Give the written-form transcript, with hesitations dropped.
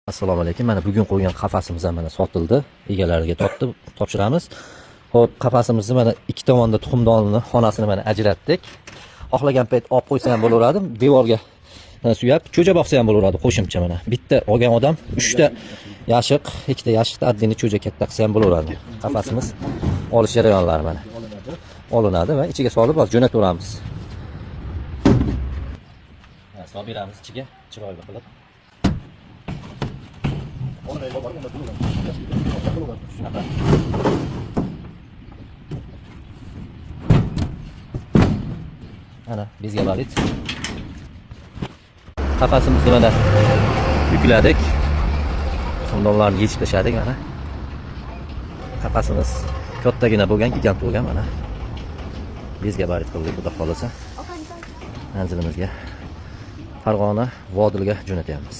Assalomu alaykum. Mana bugun qo'ygan qafasimiz ham mana sotildi. Egalariga topshiramiz. Xo'p, qafasimizni mana ikki tomonda tuxumdonni xonasini mana ajratdik. Xohlagan payt olib qo'ysa ham bo'laveradi. Devorga suyab, cho'ja boqsa ham bo'laveradi qo'shimcha mana. Bitta olgan odam 3 ta yashiq, 2 ta yashiqda addini cho'ja katta qilsa ham bo'laveradi. Qafasimiz olish jarayonlari mana olinadi va ichiga solib jo'nataveramiz. Solib beramiz ichiga chiroyli qilib. Ana bizga balit. Qafasimizni mana yukladik. Xumdonlarni yechib tashladik mana. Qafasimiz kattagina bo'lgan, gigant bo'lgan mana. Bizga balit qildik, xudo xolasa. Manzilimizga Farg'ona Vodilga jo'natyapmiz.